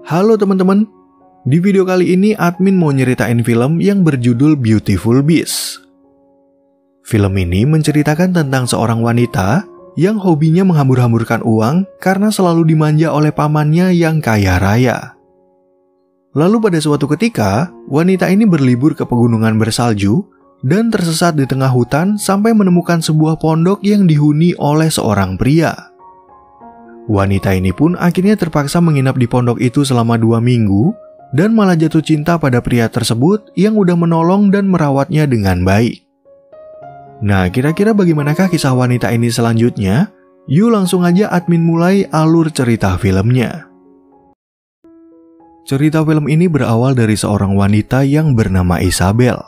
Halo teman-teman, di video kali ini admin mau nyeritain film yang berjudul Beautiful Beast. Film ini menceritakan tentang seorang wanita yang hobinya menghambur-hamburkan uang karena selalu dimanja oleh pamannya yang kaya raya. Lalu pada suatu ketika, wanita ini berlibur ke pegunungan bersalju dan tersesat di tengah hutan sampai menemukan sebuah pondok yang dihuni oleh seorang pria. Wanita ini pun akhirnya terpaksa menginap di pondok itu selama 2 minggu dan malah jatuh cinta pada pria tersebut yang udah menolong dan merawatnya dengan baik. Nah, kira-kira bagaimanakah kisah wanita ini selanjutnya? Yuk langsung aja admin mulai alur cerita filmnya. Cerita film ini berawal dari seorang wanita yang bernama Isabel.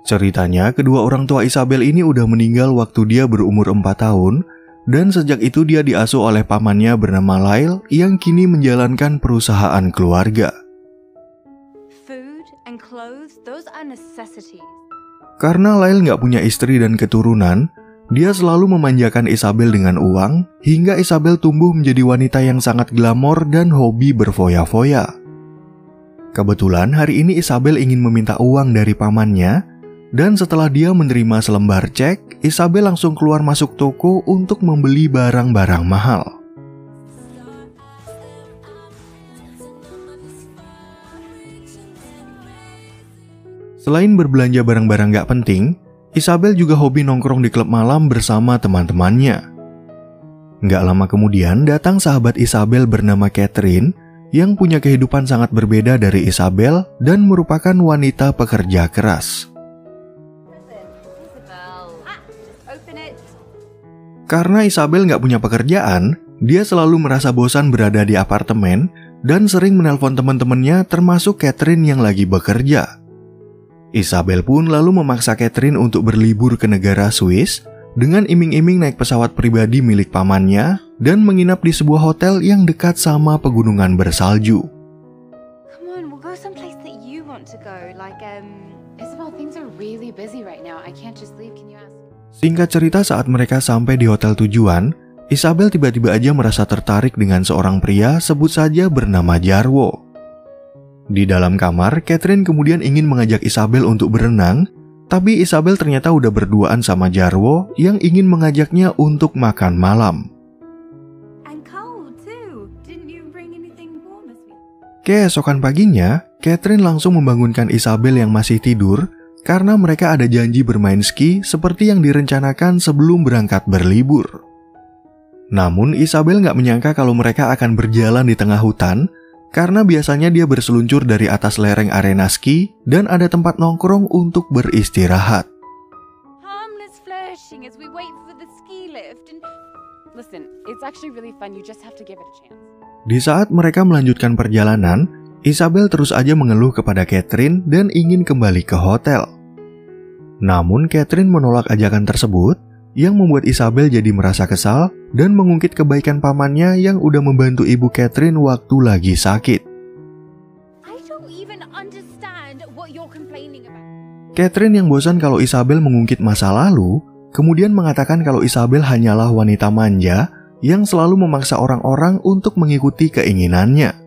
Ceritanya, kedua orang tua Isabel ini udah meninggal waktu dia berumur 4 tahun, dan sejak itu dia diasuh oleh pamannya bernama Lyle yang kini menjalankan perusahaan keluarga. Karena Lyle nggak punya istri dan keturunan, dia selalu memanjakan Isabel dengan uang, hingga Isabel tumbuh menjadi wanita yang sangat glamor dan hobi berfoya-foya. Kebetulan hari ini Isabel ingin meminta uang dari pamannya, dan setelah dia menerima selembar cek, Isabel langsung keluar masuk toko untuk membeli barang-barang mahal. Selain berbelanja barang-barang gak penting, Isabel juga hobi nongkrong di klub malam bersama teman-temannya. Gak lama kemudian datang sahabat Isabel bernama Catherine yang punya kehidupan sangat berbeda dari Isabel dan merupakan wanita pekerja keras. Karena Isabel nggak punya pekerjaan, dia selalu merasa bosan berada di apartemen dan sering menelpon teman-temannya termasuk Catherine yang lagi bekerja. Isabel pun lalu memaksa Catherine untuk berlibur ke negara Swiss dengan iming-iming naik pesawat pribadi milik pamannya dan menginap di sebuah hotel yang dekat sama pegunungan bersalju. Singkat cerita, saat mereka sampai di hotel tujuan, Isabel tiba-tiba aja merasa tertarik dengan seorang pria sebut saja bernama Jarwo. Di dalam kamar, Catherine kemudian ingin mengajak Isabel untuk berenang, tapi Isabel ternyata udah berduaan sama Jarwo yang ingin mengajaknya untuk makan malam. Keesokan paginya, Catherine langsung membangunkan Isabel yang masih tidur karena mereka ada janji bermain ski seperti yang direncanakan sebelum berangkat berlibur. Namun Isabel nggak menyangka kalau mereka akan berjalan di tengah hutan karena biasanya dia berseluncur dari atas lereng arena ski dan ada tempat nongkrong untuk beristirahat. Di saat mereka melanjutkan perjalanan, Isabel terus aja mengeluh kepada Catherine dan ingin kembali ke hotel. Namun Catherine menolak ajakan tersebut yang membuat Isabel jadi merasa kesal dan mengungkit kebaikan pamannya yang udah membantu ibu Catherine waktu lagi sakit. Catherine yang bosan kalau Isabel mengungkit masa lalu, kemudian mengatakan kalau Isabel hanyalah wanita manja yang selalu memaksa orang-orang untuk mengikuti keinginannya.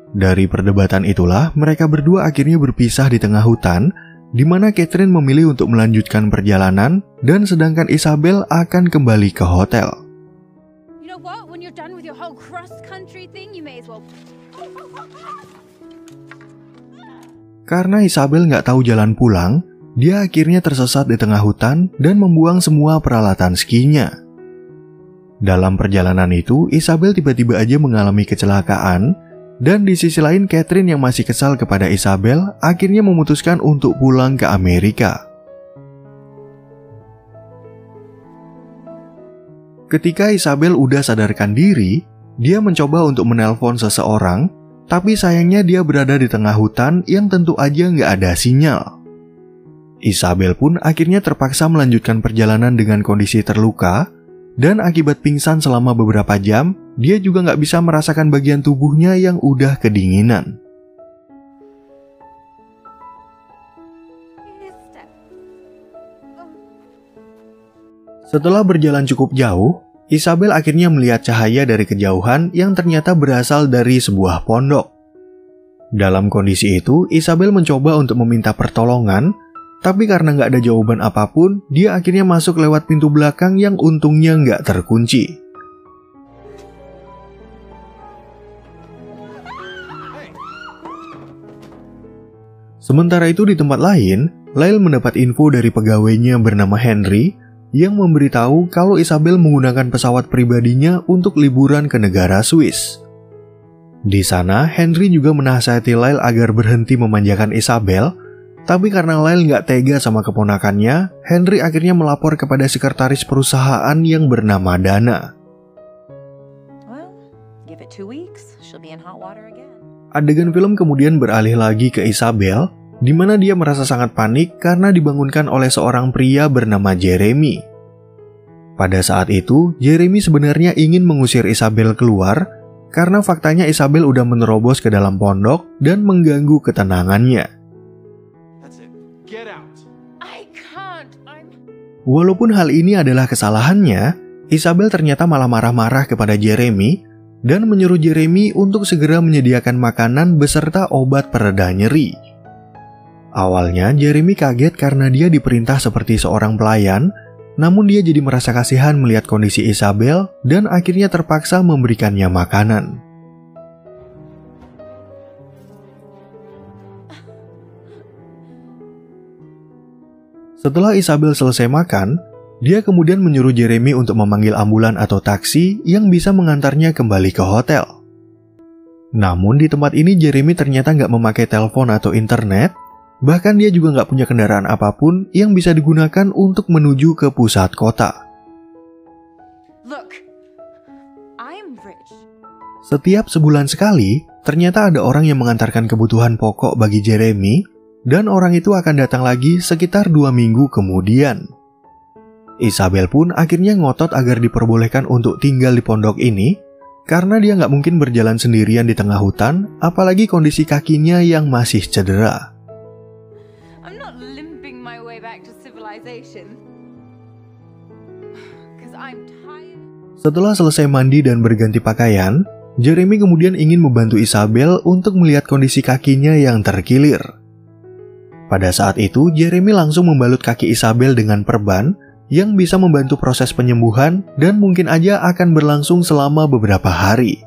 Dari perdebatan itulah, mereka berdua akhirnya berpisah di tengah hutan, di mana Catherine memilih untuk melanjutkan perjalanan dan sedangkan Isabel akan kembali ke hotel. Karena Isabel nggak tahu jalan pulang, dia akhirnya tersesat di tengah hutan dan membuang semua peralatan skinya. Dalam perjalanan itu, Isabel tiba-tiba aja mengalami kecelakaan. Dan di sisi lain, Catherine yang masih kesal kepada Isabel akhirnya memutuskan untuk pulang ke Amerika. Ketika Isabel udah sadarkan diri, dia mencoba untuk menelpon seseorang, tapi sayangnya dia berada di tengah hutan yang tentu aja nggak ada sinyal. Isabel pun akhirnya terpaksa melanjutkan perjalanan dengan kondisi terluka, dan akibat pingsan selama beberapa jam, dia juga nggak bisa merasakan bagian tubuhnya yang udah kedinginan. Setelah berjalan cukup jauh, Isabel akhirnya melihat cahaya dari kejauhan yang ternyata berasal dari sebuah pondok. Dalam kondisi itu, Isabel mencoba untuk meminta pertolongan, tapi karena nggak ada jawaban apapun, dia akhirnya masuk lewat pintu belakang yang untungnya nggak terkunci. Sementara itu di tempat lain, Lyle mendapat info dari pegawainya bernama Henry yang memberitahu kalau Isabel menggunakan pesawat pribadinya untuk liburan ke negara Swiss. Di sana, Henry juga menasihati Lyle agar berhenti memanjakan Isabel, tapi karena Lyle nggak tega sama keponakannya, Henry akhirnya melapor kepada sekretaris perusahaan yang bernama Dana. Adegan film kemudian beralih lagi ke Isabel, di mana dia merasa sangat panik karena dibangunkan oleh seorang pria bernama Jeremy. Pada saat itu, Jeremy sebenarnya ingin mengusir Isabel keluar karena faktanya Isabel udah menerobos ke dalam pondok dan mengganggu ketenangannya. Walaupun hal ini adalah kesalahannya, Isabel ternyata malah marah-marah kepada Jeremy dan menyuruh Jeremy untuk segera menyediakan makanan beserta obat pereda nyeri. Awalnya Jeremy kaget karena dia diperintah seperti seorang pelayan, namun dia jadi merasa kasihan melihat kondisi Isabel dan akhirnya terpaksa memberikannya makanan. Setelah Isabel selesai makan, dia kemudian menyuruh Jeremy untuk memanggil ambulan atau taksi yang bisa mengantarnya kembali ke hotel. Namun di tempat ini Jeremy ternyata nggak memakai telepon atau internet, bahkan dia juga nggak punya kendaraan apapun yang bisa digunakan untuk menuju ke pusat kota. Setiap sebulan sekali, ternyata ada orang yang mengantarkan kebutuhan pokok bagi Jeremy, dan orang itu akan datang lagi sekitar 2 minggu kemudian. Isabel pun akhirnya ngotot agar diperbolehkan untuk tinggal di pondok ini, karena dia nggak mungkin berjalan sendirian di tengah hutan, apalagi kondisi kakinya yang masih cedera. Setelah selesai mandi dan berganti pakaian, Jeremy kemudian ingin membantu Isabel untuk melihat kondisi kakinya yang terkilir. Pada saat itu, Jeremy langsung membalut kaki Isabel dengan perban yang bisa membantu proses penyembuhan dan mungkin aja akan berlangsung selama beberapa hari.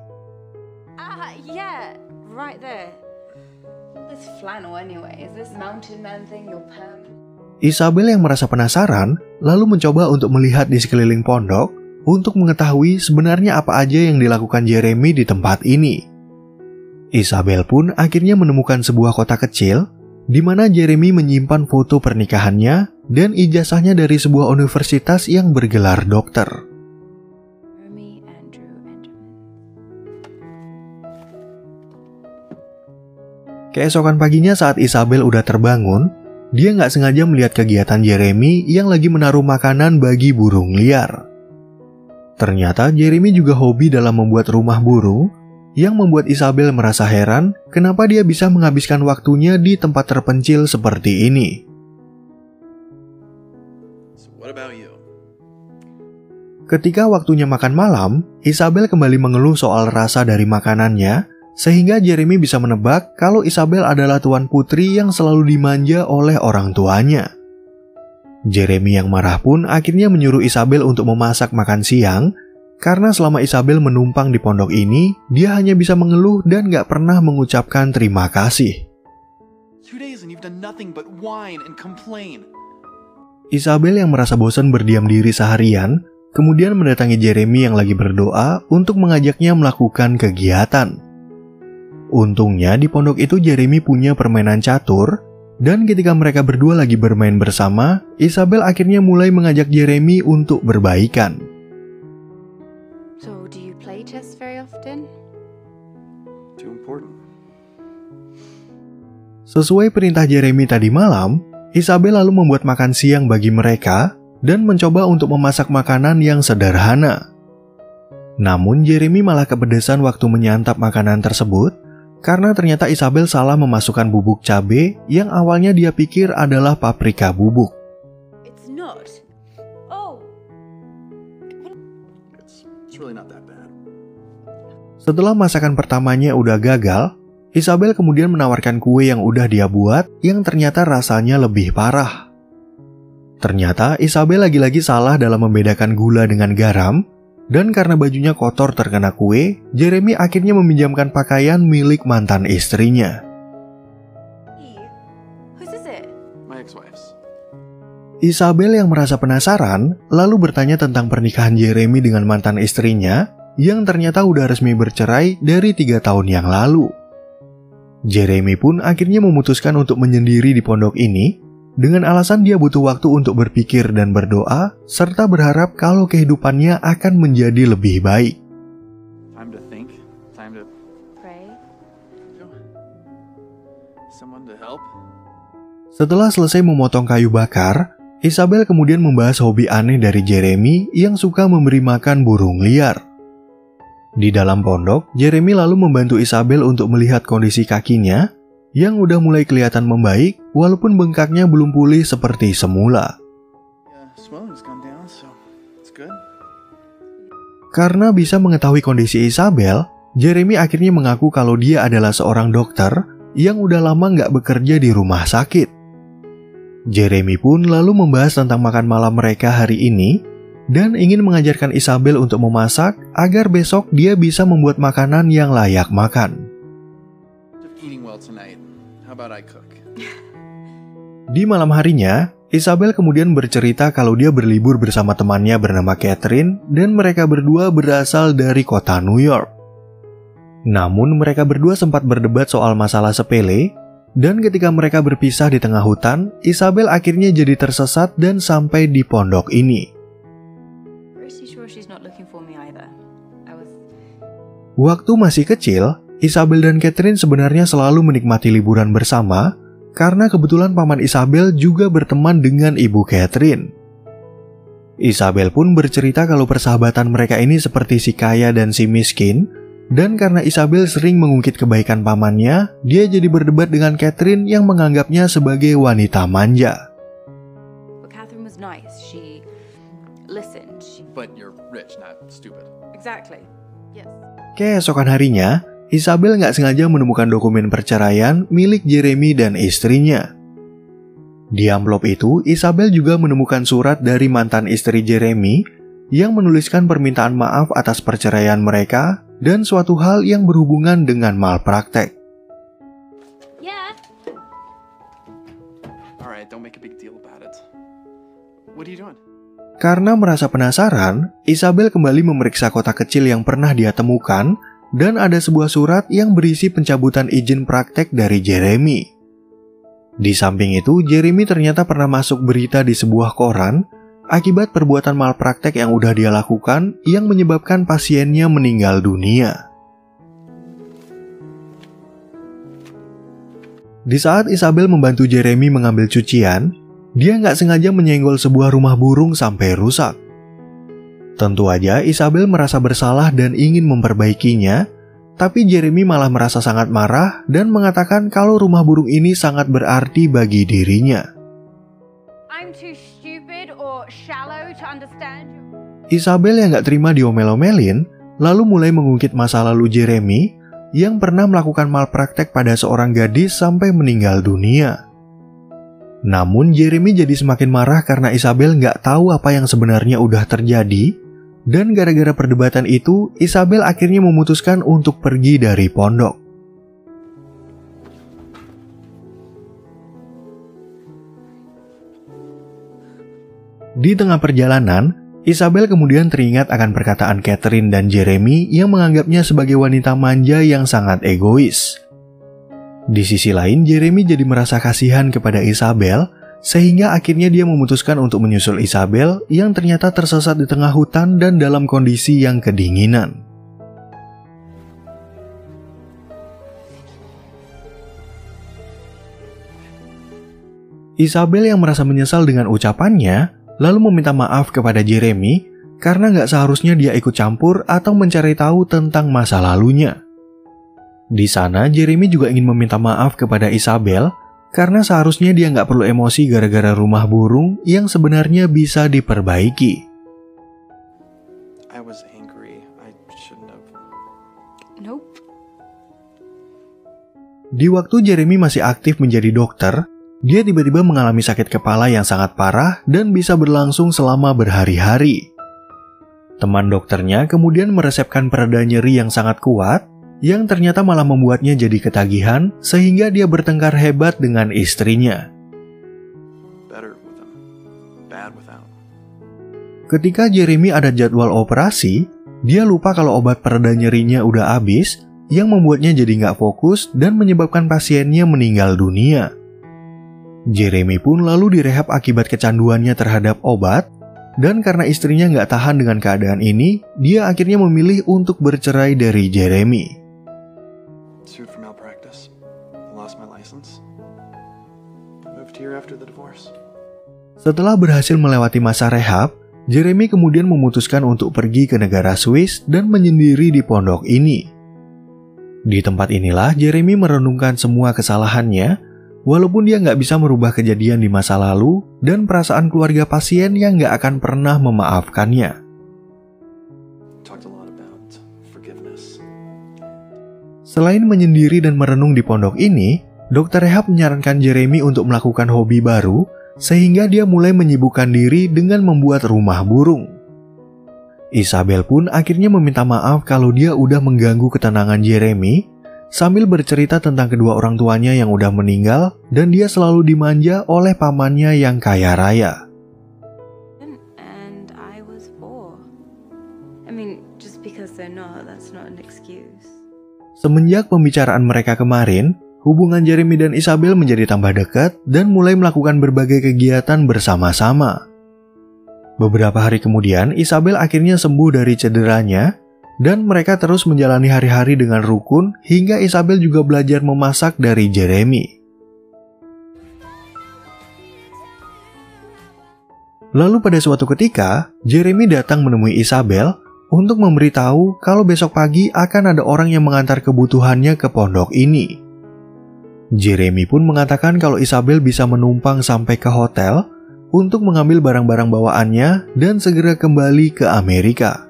Isabel yang merasa penasaran, lalu mencoba untuk melihat di sekeliling pondok untuk mengetahui sebenarnya apa aja yang dilakukan Jeremy di tempat ini. Isabel pun akhirnya menemukan sebuah kotak kecil di mana Jeremy menyimpan foto pernikahannya dan ijazahnya dari sebuah universitas yang bergelar dokter. Keesokan paginya saat Isabel udah terbangun, dia nggak sengaja melihat kegiatan Jeremy yang lagi menaruh makanan bagi burung liar. Ternyata Jeremy juga hobi dalam membuat rumah burung, yang membuat Isabel merasa heran kenapa dia bisa menghabiskan waktunya di tempat terpencil seperti ini. Ketika waktunya makan malam, Isabel kembali mengeluh soal rasa dari makanannya, sehingga Jeremy bisa menebak kalau Isabel adalah tuan putri yang selalu dimanja oleh orang tuanya. Jeremy yang marah pun akhirnya menyuruh Isabel untuk memasak makan siang, karena selama Isabel menumpang di pondok ini, dia hanya bisa mengeluh dan gak pernah mengucapkan terima kasih. Isabel yang merasa bosan berdiam diri seharian, kemudian mendatangi Jeremy yang lagi berdoa untuk mengajaknya melakukan kegiatan. Untungnya di pondok itu Jeremy punya permainan catur, dan ketika mereka berdua lagi bermain bersama, Isabel akhirnya mulai mengajak Jeremy untuk berbaikan. Sesuai perintah Jeremy tadi malam, Isabel lalu membuat makan siang bagi mereka dan mencoba untuk memasak makanan yang sederhana. Namun Jeremy malah kepedesan waktu menyantap makanan tersebut karena ternyata Isabel salah memasukkan bubuk cabai yang awalnya dia pikir adalah paprika bubuk. Setelah masakan pertamanya udah gagal, Isabel kemudian menawarkan kue yang udah dia buat yang ternyata rasanya lebih parah. Ternyata Isabel lagi-lagi salah dalam membedakan gula dengan garam, dan karena bajunya kotor terkena kue, Jeremy akhirnya meminjamkan pakaian milik mantan istrinya. Isabel yang merasa penasaran, lalu bertanya tentang pernikahan Jeremy dengan mantan istrinya, yang ternyata udah resmi bercerai dari 3 tahun yang lalu. Jeremy pun akhirnya memutuskan untuk menyendiri di pondok ini, dengan alasan dia butuh waktu untuk berpikir dan berdoa, serta berharap kalau kehidupannya akan menjadi lebih baik. Setelah selesai memotong kayu bakar, Isabel kemudian membahas hobi aneh dari Jeremy yang suka memberi makan burung liar. Di dalam pondok, Jeremy lalu membantu Isabel untuk melihat kondisi kakinya yang udah mulai kelihatan membaik walaupun bengkaknya belum pulih seperti semula. Karena bisa mengetahui kondisi Isabel, Jeremy akhirnya mengaku kalau dia adalah seorang dokter yang udah lama nggak bekerja di rumah sakit. Jeremy pun lalu membahas tentang makan malam mereka hari ini dan ingin mengajarkan Isabel untuk memasak agar besok dia bisa membuat makanan yang layak makan. Di malam harinya, Isabel kemudian bercerita kalau dia berlibur bersama temannya bernama Catherine dan mereka berdua berasal dari kota New York. Namun mereka berdua sempat berdebat soal masalah sepele, dan ketika mereka berpisah di tengah hutan, Isabel akhirnya jadi tersesat dan sampai di pondok ini. Waktu masih kecil, Isabel dan Catherine sebenarnya selalu menikmati liburan bersama karena kebetulan paman Isabel juga berteman dengan ibu Catherine. Isabel pun bercerita kalau persahabatan mereka ini seperti si kaya dan si miskin, dan karena Isabel sering mengungkit kebaikan pamannya, dia jadi berdebat dengan Catherine yang menganggapnya sebagai wanita manja. Keesokan harinya, Isabel nggak sengaja menemukan dokumen perceraian milik Jeremy dan istrinya. Di amplop itu, Isabel juga menemukan surat dari mantan istri Jeremy yang menuliskan permintaan maaf atas perceraian mereka dan suatu hal yang berhubungan dengan malpraktek. Karena merasa penasaran, Isabel kembali memeriksa kotak kecil yang pernah dia temukan dan ada sebuah surat yang berisi pencabutan izin praktek dari Jeremy. Di samping itu, Jeremy ternyata pernah masuk berita di sebuah koran akibat perbuatan malpraktek yang udah dia lakukan yang menyebabkan pasiennya meninggal dunia. Di saat Isabel membantu Jeremy mengambil cucian, dia nggak sengaja menyenggol sebuah rumah burung sampai rusak. Tentu aja Isabel merasa bersalah dan ingin memperbaikinya, tapi Jeremy malah merasa sangat marah dan mengatakan kalau rumah burung ini sangat berarti bagi dirinya. Isabel yang nggak terima diomel-omelin, lalu mulai mengungkit masa lalu Jeremy yang pernah melakukan malpraktek pada seorang gadis sampai meninggal dunia. Namun Jeremy jadi semakin marah karena Isabel nggak tahu apa yang sebenarnya udah terjadi, dan gara-gara perdebatan itu, Isabel akhirnya memutuskan untuk pergi dari pondok. Di tengah perjalanan, Isabel kemudian teringat akan perkataan Catherine dan Jeremy yang menganggapnya sebagai wanita manja yang sangat egois. Di sisi lain, Jeremy jadi merasa kasihan kepada Isabel, sehingga akhirnya dia memutuskan untuk menyusul Isabel yang ternyata tersesat di tengah hutan dan dalam kondisi yang kedinginan. Isabel yang merasa menyesal dengan ucapannya, lalu meminta maaf kepada Jeremy karena nggak seharusnya dia ikut campur atau mencari tahu tentang masa lalunya. Di sana, Jeremy juga ingin meminta maaf kepada Isabel karena seharusnya dia nggak perlu emosi gara-gara rumah burung yang sebenarnya bisa diperbaiki. di waktu Jeremy masih aktif menjadi dokter, dia tiba-tiba mengalami sakit kepala yang sangat parah dan bisa berlangsung selama berhari-hari. Teman dokternya kemudian meresepkan pereda nyeri yang sangat kuat, yang ternyata malah membuatnya jadi ketagihan sehingga dia bertengkar hebat dengan istrinya. Ketika Jeremy ada jadwal operasi, dia lupa kalau obat pereda nyerinya udah habis, yang membuatnya jadi nggak fokus dan menyebabkan pasiennya meninggal dunia. Jeremy pun lalu direhab akibat kecanduannya terhadap obat, dan karena istrinya nggak tahan dengan keadaan ini, dia akhirnya memilih untuk bercerai dari Jeremy. Setelah berhasil melewati masa rehab, Jeremy kemudian memutuskan untuk pergi ke negara Swiss dan menyendiri di pondok ini. Di tempat inilah Jeremy merenungkan semua kesalahannya, walaupun dia nggak bisa merubah kejadian di masa lalu dan perasaan keluarga pasien yang nggak akan pernah memaafkannya. Selain menyendiri dan merenung di pondok ini, dokter rehab menyarankan Jeremy untuk melakukan hobi baru, sehingga dia mulai menyibukkan diri dengan membuat rumah burung. Isabel pun akhirnya meminta maaf kalau dia udah mengganggu ketenangan Jeremy, sambil bercerita tentang kedua orang tuanya yang udah meninggal dan dia selalu dimanja oleh pamannya yang kaya raya. Semenjak pembicaraan mereka kemarin, hubungan Jeremy dan Isabel menjadi tambah dekat dan mulai melakukan berbagai kegiatan bersama-sama. Beberapa hari kemudian, Isabel akhirnya sembuh dari cederanya, dan mereka terus menjalani hari-hari dengan rukun hingga Isabel juga belajar memasak dari Jeremy. Lalu pada suatu ketika, Jeremy datang menemui Isabel untuk memberitahu kalau besok pagi akan ada orang yang mengantar kebutuhannya ke pondok ini. Jeremy pun mengatakan kalau Isabel bisa menumpang sampai ke hotel untuk mengambil barang-barang bawaannya dan segera kembali ke Amerika.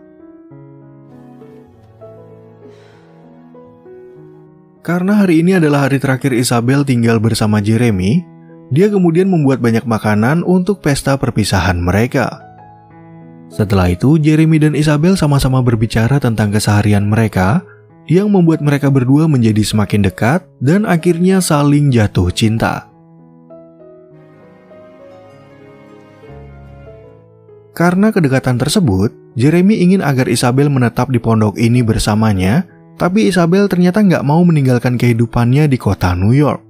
Karena hari ini adalah hari terakhir Isabel tinggal bersama Jeremy, dia kemudian membuat banyak makanan untuk pesta perpisahan mereka. Setelah itu, Jeremy dan Isabel sama-sama berbicara tentang keseharian mereka, yang membuat mereka berdua menjadi semakin dekat dan akhirnya saling jatuh cinta. Karena kedekatan tersebut, Jeremy ingin agar Isabel menetap di pondok ini bersamanya, tapi Isabel ternyata nggak mau meninggalkan kehidupannya di kota New York.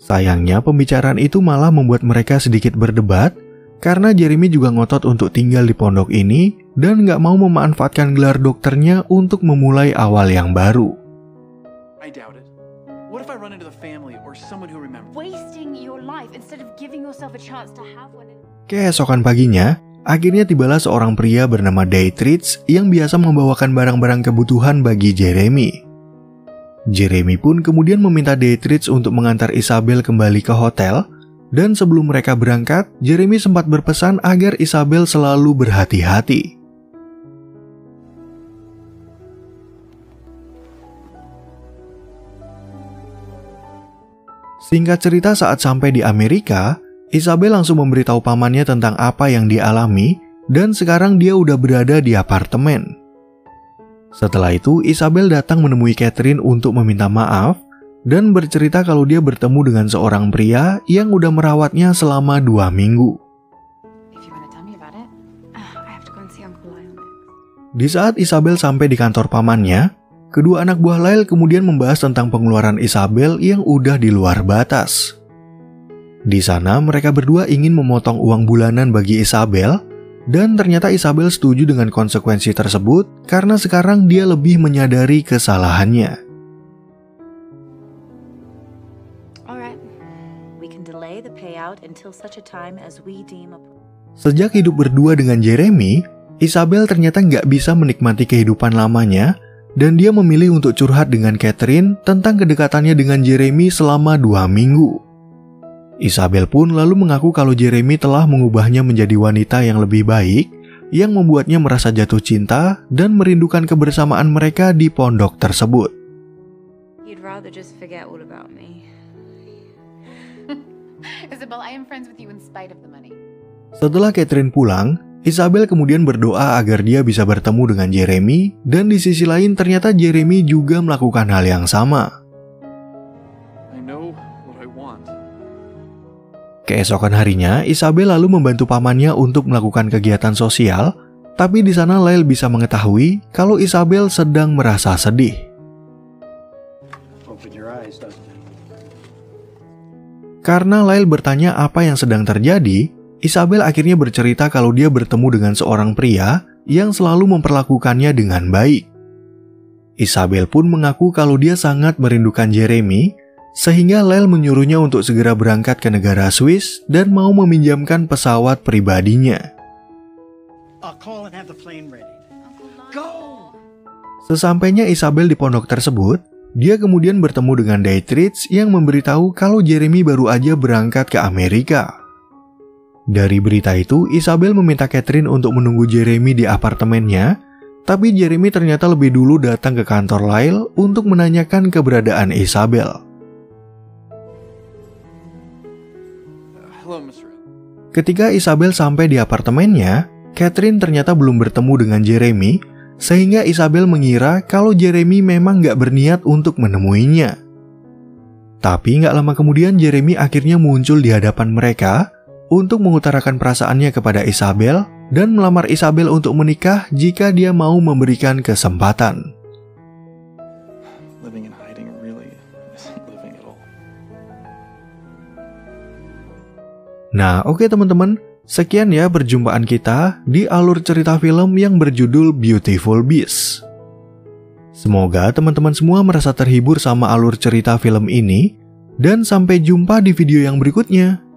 Sayangnya, pembicaraan itu malah membuat mereka sedikit berdebat, karena Jeremy juga ngotot untuk tinggal di pondok ini dan nggak mau memanfaatkan gelar dokternya untuk memulai awal yang baru. Keesokan paginya, akhirnya tibalah seorang pria bernama Dietrich yang biasa membawakan barang-barang kebutuhan bagi Jeremy. Jeremy pun kemudian meminta Dietrich untuk mengantar Isabel kembali ke hotel, dan sebelum mereka berangkat, Jeremy sempat berpesan agar Isabel selalu berhati-hati. Singkat cerita, saat sampai di Amerika, Isabel langsung memberitahu pamannya tentang apa yang dialami, dan sekarang dia udah berada di apartemen. Setelah itu, Isabel datang menemui Catherine untuk meminta maaf, dan bercerita kalau dia bertemu dengan seorang pria yang udah merawatnya selama 2 minggu. Di saat Isabel sampai di kantor pamannya, kedua anak buah Lyle kemudian membahas tentang pengeluaran Isabel yang udah di luar batas. Di sana mereka berdua ingin memotong uang bulanan bagi Isabel, dan ternyata Isabel setuju dengan konsekuensi tersebut karena sekarang dia lebih menyadari kesalahannya. Sejak hidup berdua dengan Jeremy, Isabel ternyata nggak bisa menikmati kehidupan lamanya, dan dia memilih untuk curhat dengan Catherine tentang kedekatannya dengan Jeremy selama 2 minggu. Isabel pun lalu mengaku kalau Jeremy telah mengubahnya menjadi wanita yang lebih baik, yang membuatnya merasa jatuh cinta dan merindukan kebersamaan mereka di pondok tersebut. You'd rather just forget all about me. Isabel, I am friends with you in spite of the money. Setelah Catherine pulang, Isabel kemudian berdoa agar dia bisa bertemu dengan Jeremy, dan di sisi lain ternyata Jeremy juga melakukan hal yang sama. Keesokan harinya, Isabel lalu membantu pamannya untuk melakukan kegiatan sosial, tapi di sana Lyle bisa mengetahui kalau Isabel sedang merasa sedih. Karena Lyle bertanya apa yang sedang terjadi, Isabel akhirnya bercerita kalau dia bertemu dengan seorang pria yang selalu memperlakukannya dengan baik. Isabel pun mengaku kalau dia sangat merindukan Jeremy, sehingga Lyle menyuruhnya untuk segera berangkat ke negara Swiss dan mau meminjamkan pesawat pribadinya. Sesampainya Isabel di pondok tersebut, dia kemudian bertemu dengan Dietrich yang memberitahu kalau Jeremy baru aja berangkat ke Amerika. Dari berita itu, Isabel meminta Catherine untuk menunggu Jeremy di apartemennya, tapi Jeremy ternyata lebih dulu datang ke kantor Lyle untuk menanyakan keberadaan Isabel. Ketika Isabel sampai di apartemennya, Catherine ternyata belum bertemu dengan Jeremy, sehingga Isabel mengira kalau Jeremy memang gak berniat untuk menemuinya. Tapi gak lama kemudian Jeremy akhirnya muncul di hadapan mereka untuk mengutarakan perasaannya kepada Isabel dan melamar Isabel untuk menikah jika dia mau memberikan kesempatan. Nah, oke teman-teman, sekian ya perjumpaan kita di alur cerita film yang berjudul Beautiful Beast. Semoga teman-teman semua merasa terhibur sama alur cerita film ini, dan sampai jumpa di video yang berikutnya.